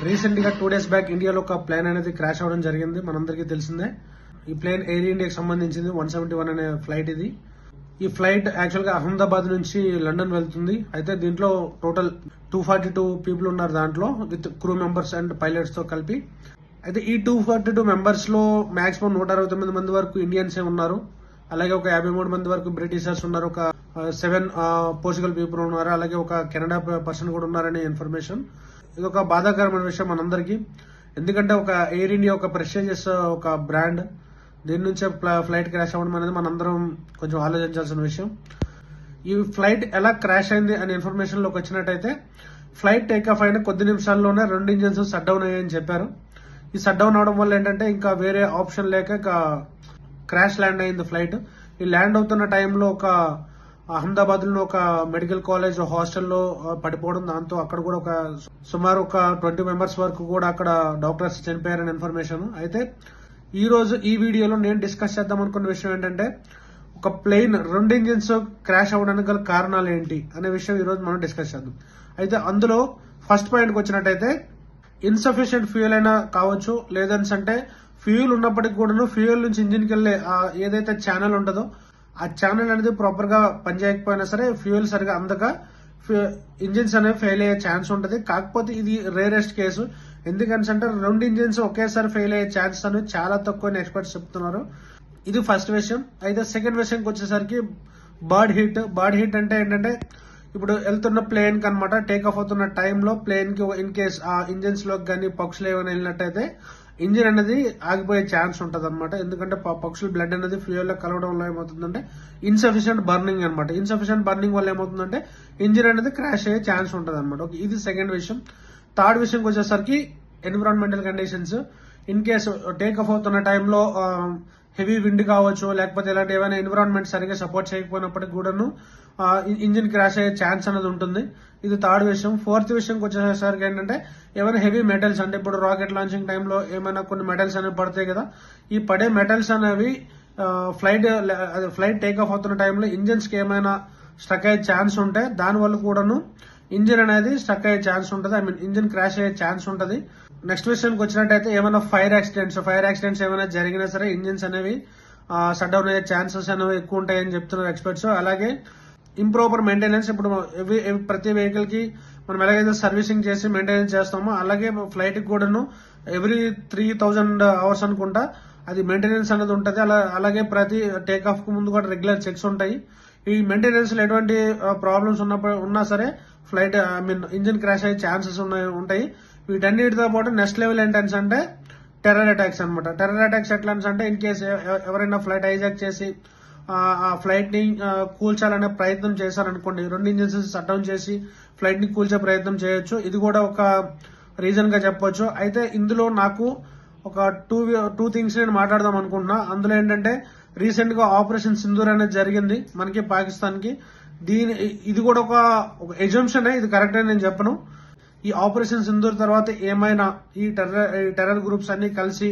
Recent గా 2 days back ఇండియాలో ఒక ప్లేన్ అనేది క్రాష్ అవడం జరిగింది. మనందరికీ తెలిసిందే. ఈ ప్లేన్ ఎయిర్ ఇండియాకి సంబంధించింది 171 అనే ఫ్లైట్ ఇది. ఈ ఫ్లైట్ యాక్చువల్ గా అహ్మదాబాద్ నుంచి లండన్ వెళ్తుంది. అయితే దీంట్లో టోటల్ 242 పీపుల్ ఉన్నారు దాంట్లో, with crew members and pilots తో కలిపి. అయితే ఈ 242 మెంబర్స్ లో మాక్సిమం 169 మంది వరకు ఇండియన్స్ ఉన్నారు. అలాగే ఒక 53 మంది వరకు బ్రిటిషర్స్ ఉన్నారు. ఒక 7 పోర్చుగల్ పీపుల్ ఉన్నారు. అలాగే ఒక కెనడా పర్సన్ కూడా ఉన్నారనే ఇన్ఫర్మేషన్. ఇది ఒక బాధాకరమైన విషయం మనందరికీ. ఎందుకంటే ఒక ఎయిర్ ఇండియా ఒక ప్రెస్టీజియస్ ఒక బ్రాండ్, దీని నుంచే ఫ్లైట్ క్రాష్ అవ్వడం అనేది మనందరం కొంచెం ఆలోచించాల్సిన విషయం. ఈ ఫ్లైట్ ఎలా క్రాష్ అయింది అనే ఇన్ఫర్మేషన్ లోకి వచ్చినట్టయితే, ఫ్లైట్ టేక్ ఆఫ్ అయిన కొద్ది నిమిషాల్లోనే 2 ఇంజిన్స్ షట్ డౌన్ అయ్యాయని చెప్పారు. ఈ షట్ డౌన్ అవడం వల్ల ఏంటంటే ఇంకా వేరే ఆప్షన్ లేక క్రాష్ ల్యాండ్ అయింది ఫ్లైట్. ఈ ల్యాండ్ అవుతున్న టైంలో ఒక అహ్మదాబాద్ లో ఒక మెడికల్ కాలేజ్ హాస్టల్లో పడిపోవడం, దాంతో అక్కడ కూడా ఒక సుమారు ఒక 20 మెంబర్స్ వరకు కూడా అక్కడ డాక్టర్స్ చనిపోయారని ఇన్ఫర్మేషన్. అయితే ఈ రోజు ఈ వీడియోలో నేను డిస్కస్ చేద్దాం అనుకున్న విషయం ఏంటంటే, ఒక ప్లేన్ 2 ఇంజిన్స్ క్రాష్ అవ్వడానికి గల కారణాలు ఏంటి అనే విషయం ఈ రోజు మనం డిస్కస్ చేద్దాం. అయితే అందులో ఫస్ట్ పాయింట్కి వచ్చినట్టయితే, ఇన్సఫిషియెంట్ ఫ్యూయల్ అయినా కావచ్చు, లేదంటే ఫ్యూయల్ ఉన్నప్పటికీ కూడా ఫ్యూయల్ నుంచి ఇంజిన్ కి వెళ్లే ఏదైతే ఛానల్ ఉంటుందో ఆ ఛానల్ అనేది ప్రాపర్ గా పనిచేయకపోయినా సరే ఫ్యూయల్ సరిగా అందక ఇంజిన్స్ అనేవి ఫెయిల్ అయ్యే ఛాన్స్ ఉంటుంది. కాకపోతే ఇది రేరెస్ట్ కేసు. ఎందుకంటే 2 ఇంజిన్స్ ఒకేసారి ఫెయిల్ అయ్యే ఛాన్సెస్ అనేవి చాలా తక్కువ ఎక్స్పర్ట్స్ చెప్తున్నారు. ఇది ఫస్ట్ విషయం. అయితే సెకండ్ విషయంకి వచ్చేసరికి బర్డ్ హీట్ అంటే ఏంటంటే, ఇప్పుడు వెళ్తున్న ప్లేన్ కి అనమాట టేక్ ఆఫ్ అవుతున్న టైంలో ప్లేన్ కి ఇన్ కేస్ ఆ ఇంజిన్స్ లోకి కానీ పక్షులు ఏమైనా వెళ్ళినట్టయితే ఇంజిన్ అనేది ఆగిపోయే ఛాన్స్ ఉంటుంది అనమాట. ఎందుకంటే పక్షుల బ్లడ్ అనేది ఫ్యూయల్ లో కలవడం వల్ల ఏమవుతుందంటే ఇన్సఫిషియెంట్ బర్నింగ్ అనమాట. ఇన్సఫిషియెంట్ బర్నింగ్ వల్ల ఏమవుతుందంటే ఇంజిన్ అనేది క్రాష్ అయ్యే ఛాన్స్ ఉంటుంది అనమాట. ఇది సెకండ్ విషయం. థర్డ్ విషయంకి వచ్చేసరికి environmental conditions. In case take off అవుతున్న టైంలో హెవీ విండ్ కావచ్చు, లేకపోతే ఇలాంటి ఏమైనా ఎన్విరాన్మెంట్ సరిగా సపోర్ట్ చేయకపోయినప్పటికీ కూడాను ఇంజిన్ క్రాష్ అయ్యే ఛాన్స్ అనేది ఉంటుంది. ఇది థర్డ్ విషయం. ఫోర్త్ విషయంకి వచ్చేసరికి ఏంటంటే, ఏమైనా హెవీ మెటల్స్, అంటే ఇప్పుడు రాకెట్ లాంచింగ్ టైంలో ఏమైనా కొన్ని మెటల్స్ అనేవి పడతాయి కదా, ఈ పడే మెటల్స్ అనేవి ఫ్లైట్ టేక్ ఆఫ్ అవుతున్న టైంలో ఇంజిన్స్ కి ఏమైనా స్టక్ అయ్యే ఛాన్స్ ఉంటే దానివల్ల కూడాను ఇంజిన్ అనేది స్టక్ అయ్యే ఛాన్స్ ఉంటుంది. ఇంజిన్ క్రాష్ అయ్యే ఛాన్స్ ఉంటుంది. నెక్స్ట్ విషయానికి వచ్చినట్టయితే, ఏమైనా ఫైర్ యాక్సిడెంట్స్ ఏమైనా జరిగినా సరే ఇంజిన్స్ అనేవి షట్ డౌన్ అయ్యే ఛాన్సెస్ అనేవి ఎక్కువ ఉంటాయని చెప్తున్నారు ఎక్స్పర్ట్స్. అలాగే ఇంప్రాపర్ మెయింటెనెన్స్. ఇప్పుడు ప్రతి వెహికల్ కి మనం ఎలాగైతే సర్వీసింగ్ చేసి మెయింటెనెన్స్ చేస్తామో, అలాగే ఫ్లైట్ కి కూడాను ఎవ్రీ 3000 అవర్స్ అనుకుంటా అది మెయింటెనెన్స్ అనేది ఉంటుంది. అలాగే ప్రతి టేక్ ఆఫ్ కు ముందు కూడా రెగ్యులర్ చెక్స్ ఉంటాయి. ఈ మెయింటెనెన్స్ లో ఎటువంటి ప్రాబ్లమ్స్ ఉన్నా సరే ఫ్లైట్ ఇంజిన్ క్రాష్ అయ్యే ఛాన్సెస్ ఉంటాయి. వీటన్నిటితో పాటు నెక్స్ట్ లెవెల్ ఏంటంటే టెర్రర్ అటాక్స్ అనమాట. టెర్రర్ అటాక్స్ ఎట్లా అంటే, ఇన్ కేసు ఎవరైనా ఫ్లైట్ హైజాక్ చేసి ఆ ఫ్లైట్ ని కూల్చాలనే ప్రయత్నం చేశారనుకోండి, 2 ఇంజిన్స్ షట్ డౌన్ చేసి ఫ్లైట్ ని కూల్చే ప్రయత్నం చేయొచ్చు. ఇది కూడా ఒక రీజన్ గా చెప్పొచ్చు. అయితే ఇందులో నాకు ఒక టూ థింగ్స్ నేను మాట్లాడదాం అనుకుంటున్నా. అందులో ఏంటంటే, రీసెంట్ గా ఆపరేషన్ సింధూర్ అనేది జరిగింది మనకి పాకిస్తాన్ కి. ఇది కూడా ఒక ఎజంప్షన్, ఇది కరెక్ట్ అని నేను చెప్పను. ఈ ఆపరేషన్ సింధూర్ తర్వాత ఏమైనా ఈ టెర్రర్ గ్రూప్స్ అన్ని కలిసి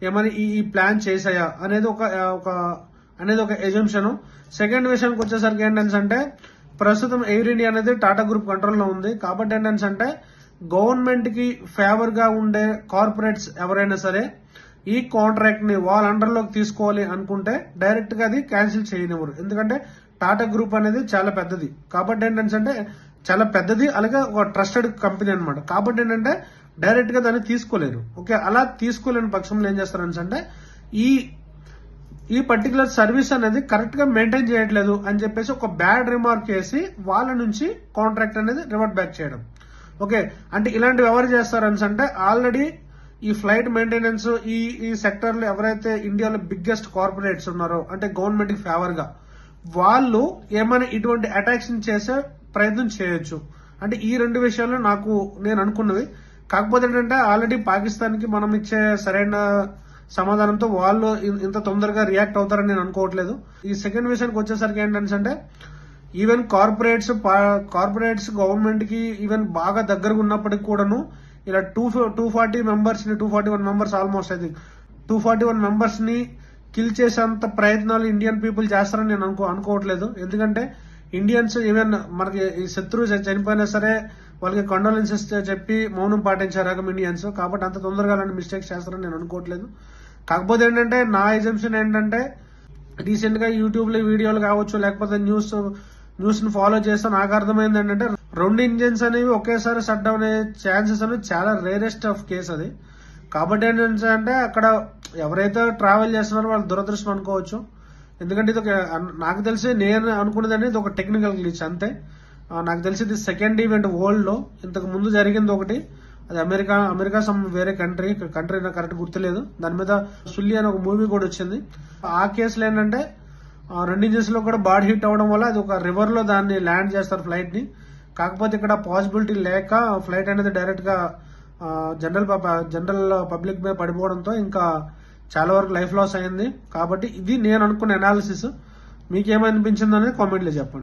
ఏమైనా ఈ ప్లాన్ చేసాయా అనేది ఒక ఎజంప్షన్. సెకండ్ విషయానికి వచ్చేసరికి ఏంటంటే, ప్రస్తుతం ఎయిర్ ఇండియా అనేది టాటా గ్రూప్ కంట్రోల్ లో ఉంది. కాబట్టి ఏంటంటే, గవర్నమెంట్ కి ఫేవర్ గా ఉండే కార్పొరేట్స్ ఎవరైనా సరే ఈ కాంట్రాక్ట్ ని వాళ్ళ అండర్ లోకి తీసుకోవాలి అనుకుంటే డైరెక్ట్ గా అది క్యాన్సిల్ చేయనివ్వరు. ఎందుకంటే టాటా గ్రూప్ అనేది చాలా పెద్దది. కాబట్టి ఏంటంటే చాలా పెద్దది, అలాగే ఒక ట్రస్టెడ్ కంపెనీ అనమాట. కాబట్టి ఏంటంటే డైరెక్ట్ గా దాన్ని తీసుకోలేరు. ఓకే, అలా తీసుకోలేని పక్షంలో ఏం చేస్తారంటే, ఈ పర్టికులర్ సర్వీస్ అనేది కరెక్ట్ గా మెయింటైన్ చేయట్లేదు అని చెప్పేసి ఒక బ్యాడ్ రిమార్క్ చేసి వాళ్ళ నుంచి కాంట్రాక్ట్ అనేది రివర్ట్ బ్యాక్ చేయడం. ఓకే, అంటే ఇలాంటివి ఎవరు చేస్తారంటే, ఆల్రెడీ ఈ ఫ్లైట్ మెయింటెనెన్స్ ఈ సెక్టర్ లో ఎవరైతే ఇండియాలో బిగ్గెస్ట్ కార్పొరేట్స్ ఉన్నారో, అంటే గవర్నమెంట్ కి ఫేవర్ గా, వాళ్ళు ఏమైనా ఇటువంటి అటాక్స్ చేసే ప్రయత్నం చేయొచ్చు. అంటే ఈ 2 విషయాలు నేను అనుకున్నవి. కాకపోతే ఏంటంటే, ఆల్రెడీ పాకిస్తాన్ కి మనం ఇచ్చే సరైన సమాధానంతో వాళ్ళు ఇంత తొందరగా రియాక్ట్ అవుతారని నేను అనుకోవట్లేదు. ఈ సెకండ్ విషయానికి వచ్చేసరికి ఏంటంటే, ఈవెన్ కార్పొరేట్స్ గవర్నమెంట్ కి ఈవెన్ బాగా దగ్గరగా ఉన్నప్పటికీ కూడాను ఇలా 240 మెంబర్స్ ని 241 మెంబర్స్ ఆల్మోస్ట్ అయితే 241 మెంబర్స్ ని కిల్ చేసేంత ప్రయత్నాలు ఇండియన్ పీపుల్ చేస్తారని నేను అనుకోవట్లేదు. ఎందుకంటే ఇండియన్స్ ఈవెన్ మనకి ఈ శత్రువు చనిపోయినా సరే వాళ్ళకి కండోలెన్సెస్ చెప్పి మౌనం పాటించారు రకం ఇండియన్స్. కాబట్టి అంత తొందరగా అలాంటి మిస్టేక్స్ చేస్తారని నేను అనుకోవట్లేదు. కాకపోతే ఏంటంటే నా ఎజంప్షన్ ఏంటంటే రీసెంట్ గా యూట్యూబ్ లో వీడియోలు కావచ్చు లేకపోతే న్యూస్ ని ఫాలో చేస్తే నాకు అర్థమైంది ఏంటంటే 2 ఇంజిన్స్ అనేవి ఒకేసారి షట్ డౌన్ అయ్యే ఛాన్సెస్ అనేవి చాలా రేరెస్ట్ ఆఫ్ కేసు అది. కాబట్టి ఏంటంటే అక్కడ ఎవరైతే ట్రావెల్ చేస్తున్నారో వాళ్ళు దురదృష్టం అనుకోవచ్చు. ఎందుకంటే ఇది నాకు తెలిసి నేను అనుకున్నది ఇది ఒక టెక్నికల్ గ్లిచ్ అంతే. నాకు తెలిసి ఇది సెకండ్ ఈవెంట్ వరల్డ్ లో. ఇంతకు ముందు జరిగింది ఒకటి, అది అమెరికా సమ్ వేరే కంట్రీ నాకు కరెక్ట్ గుర్తులేదు. దాని మీద సుల్లి అని ఒక మూవీ కూడా వచ్చింది. ఆ కేసులో ఏంటంటే 2 ఇంజిన్స్ లో కూడా బాడీ హీట్ అవడం వల్ల అది ఒక రివర్ లో దాన్ని ల్యాండ్ చేస్తారు ఫ్లైట్ ని. కాకపోతే ఇక్కడ పాసిబిలిటీ లేక ఫ్లైట్ అనేది డైరెక్ట్ గా జనరల్ పబ్లిక్ మీద పడిపోవడంతో ఇంకా చాలా వరకు లైఫ్ లాస్ అయింది. కాబట్టి ఇది నేను అనుకున్న అనాలిసిస్. మీకేమనిపించింది అనేది కామెంట్లో చెప్పండి.